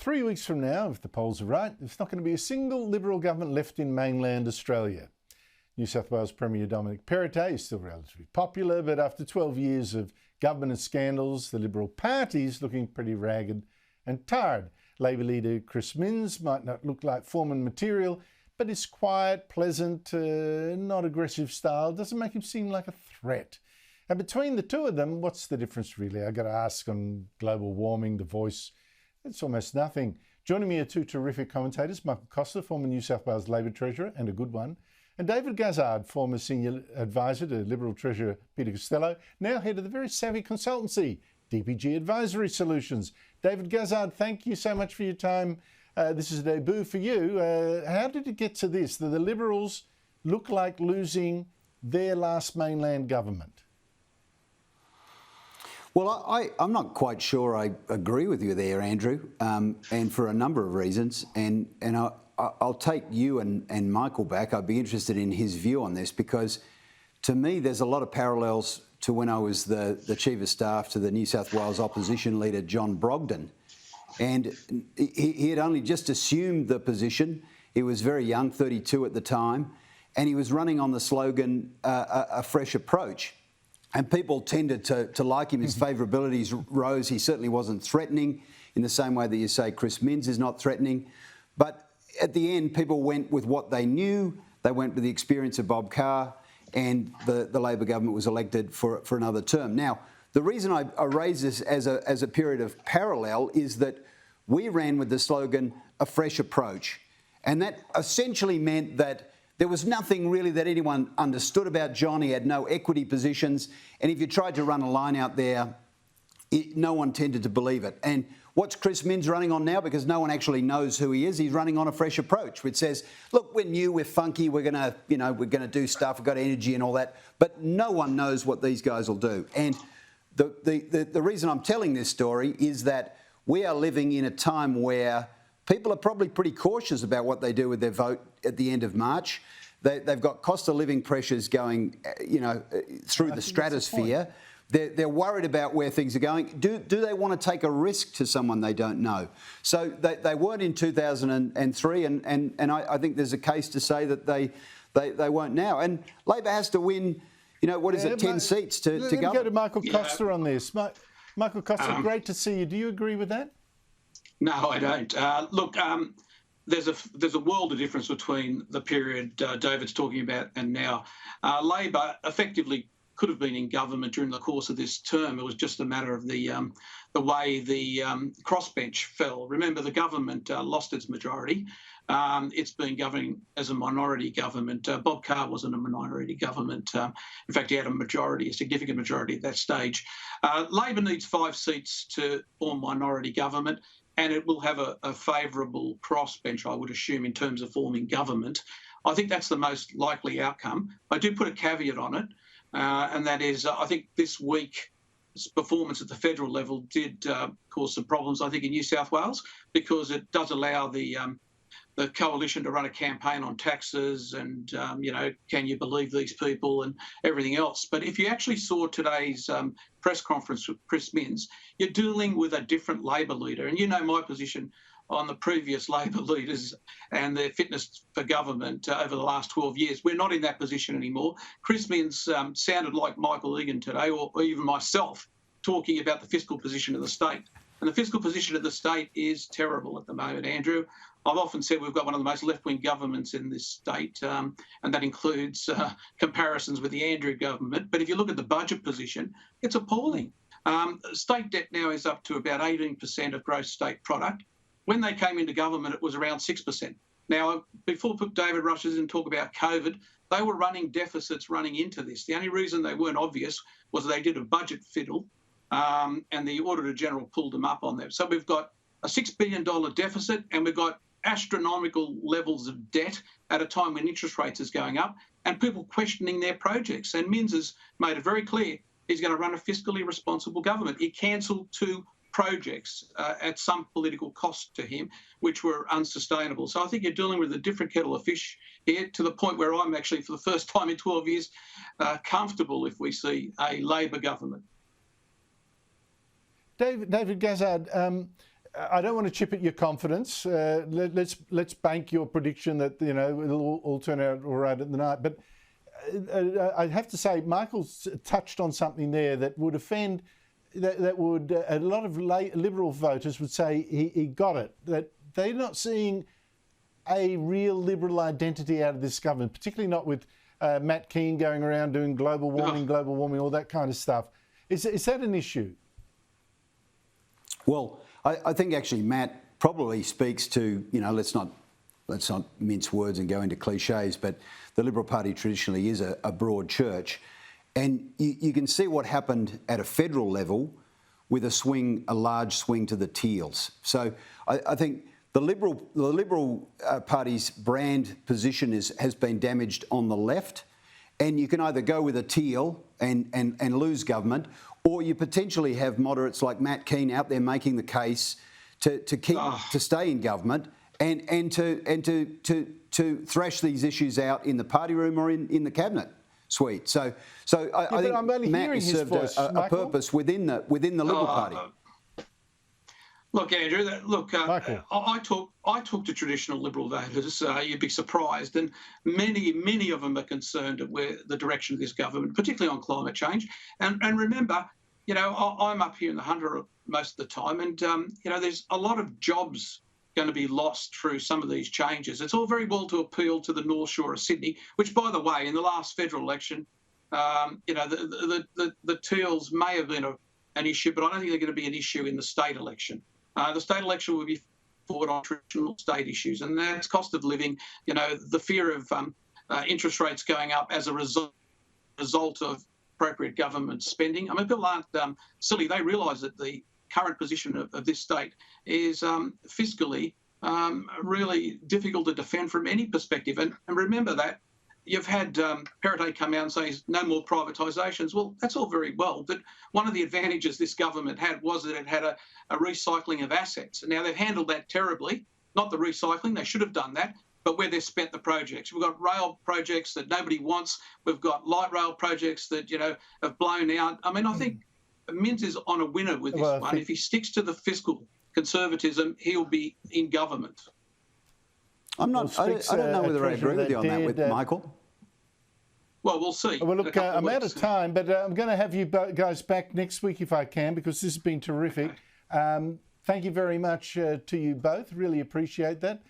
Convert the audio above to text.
3 weeks from now, if the polls are right, there's not going to be a single Liberal government left in mainland Australia. New South Wales Premier Dominic Perrottet is still relatively popular, but after 12 years of government and scandals, the Liberal Party is looking pretty ragged and tired. Labor leader Chris Minns might not look like Foreman material, but his quiet, pleasant, not aggressive style doesn't make him seem like a threat. And between the two of them, what's the difference really? I got to ask on global warming, the voice, it's almost nothing. Joining me are two terrific commentators, Michael Costa, former New South Wales Labor Treasurer, and a good one, and David Gazard, former Senior Advisor to Liberal Treasurer Peter Costello, now head of the very savvy consultancy, DPG Advisory Solutions. David Gazard, thank you so much for your time. This is a debut for you. How did it get to this, that the Liberals look like losing their last mainland government? Well, I'm not quite sure I agree with you there, Andrew, and for a number of reasons. And I'll take you and Michael back. I'd be interested in his view on this because, to me, there's a lot of parallels to when I was the Chief of Staff to the New South Wales opposition leader, John Brogden. And he had only just assumed the position. He was very young, 32 at the time, and he was running on the slogan, a fresh approach. And people tended to like him. His favourabilities rose. He certainly wasn't threatening in the same way that you say Chris Minns is not threatening. But at the end, people went with what they knew. They went with the experience of Bob Carr, and the Labor government was elected for another term. Now, the reason I raise this as a period of parallel is that we ran with the slogan, a fresh approach. And that essentially meant that there was nothing really that anyone understood about John. He had no equity positions. And if you tried to run a line out there, no one tended to believe it. And what's Chris Minns running on now? Because no one actually knows who he is. He's running on a fresh approach, which says, look, we're new, we're funky, we're gonna do stuff, we've got energy and all that. But no one knows what these guys will do. And the reason I'm telling this story is that we are living in a time where people are probably pretty cautious about what they do with their vote at the end of March. They've got cost of living pressures going, through the stratosphere. They're worried about where things are going. Do they want to take a risk to someone they don't know? So they weren't in 2003, and I think there's a case to say that they won't now. And Labor has to win, 10 seats to Let me govern. go to Michael Costa on this. Michael Costa, great to see you. Do you agree with that? No, I don't. There's a world of difference between the period David's talking about and now. Labor effectively could have been in government during the course of this term. It was just a matter of the way the crossbench fell. Remember, the government lost its majority. It's been governing as a minority government. Bob Carr wasn't a minority government. In fact, he had a significant majority at that stage. Labor needs 5 seats to form minority government, and it will have a favourable crossbench, I would assume, in terms of forming government. I think that's the most likely outcome. I do put a caveat on it, and that is I think this week's performance at the federal level did cause some problems, I think, in New South Wales, because it does allow the coalition to run a campaign on taxes and, can you believe these people and everything else. But if you actually saw today's press conference with Chris Minns, you're dealing with a different Labor leader. And you know my position on the previous Labor leaders and their fitness for government over the last 12 years. We're not in that position anymore. Chris Minns sounded like Michael Egan today, or even myself, talking about the fiscal position of the state. And the fiscal position of the state is terrible at the moment, Andrew. I've often said we've got one of the most left-wing governments in this state, and that includes comparisons with the Andrew government. But if you look at the budget position, it's appalling. State debt now is up to about 18% of gross state product. When they came into government, it was around 6%. Now, before David rushes in and talk about COVID, they were running deficits running into this. The only reason they weren't obvious was they did a budget fiddle, and the Auditor General pulled them up on that. So we've got a $6 billion deficit, and we've got astronomical levels of debt at a time when interest rates is going up, and people questioning their projects. And Minns has made it very clear he's going to run a fiscally responsible government. He cancelled 2 projects at some political cost to him, which were unsustainable. So I think you're dealing with a different kettle of fish here, to the point where I'm actually, for the first time in 12 years, comfortable if we see a Labor government. David Gazard, I don't want to chip at your confidence. Let's bank your prediction that it'll all turn out all right at the night. But I have to say, Michael's touched on something there that would offend. That would a lot of Liberal voters would say he got it. That they're not seeing a real Liberal identity out of this government, particularly not with Matt Keane going around doing global warming, all that kind of stuff. Is that an issue? Well, I think actually Matt probably speaks to, let's not mince words and go into cliches, but the Liberal Party traditionally is a broad church. And you can see what happened at a federal level with a large swing to the Teals. So I think the Liberal Party's brand position has been damaged on the left, and you can either go with a Teal and lose government, or you potentially have moderates like Matt Keane out there making the case to stay in government and to thrash these issues out in the party room or in the cabinet suite. So I think Matt has served a purpose within the Liberal Party. Look, Andrew. I talk to traditional Liberal voters. You'd be surprised, and many of them are concerned at where the direction of this government, particularly on climate change. And remember, I'm up here in the Hunter most of the time, and there's a lot of jobs going to be lost through some of these changes. It's all very well to appeal to the North Shore of Sydney, which, by the way, in the last federal election, the Teals may have been an issue, but I don't think they're going to be an issue in the state election. The state election will be fought on traditional state issues, and that's cost of living, the fear of interest rates going up as a result of appropriate government spending. I mean, people aren't silly. They realise that the current position of this state is fiscally really difficult to defend from any perspective. And remember that you've had Perrottet come out and say no more privatisations. Well, that's all very well, but one of the advantages this government had was that it had a recycling of assets. And now they've handled that terribly. Not the recycling, they should have done that, but where they've spent the projects. We've got rail projects that nobody wants. We've got light rail projects that, have blown out. I mean, I think Minns is on a winner with this one. If he sticks to the fiscal conservatism, he'll be in government. I don't know whether I agree with you on that, with Michael. Well, we'll see. Well, look, I'm out of time, but I'm going to have you guys back next week if I can, because this has been terrific. Okay. Thank you very much to you both. Really appreciate that.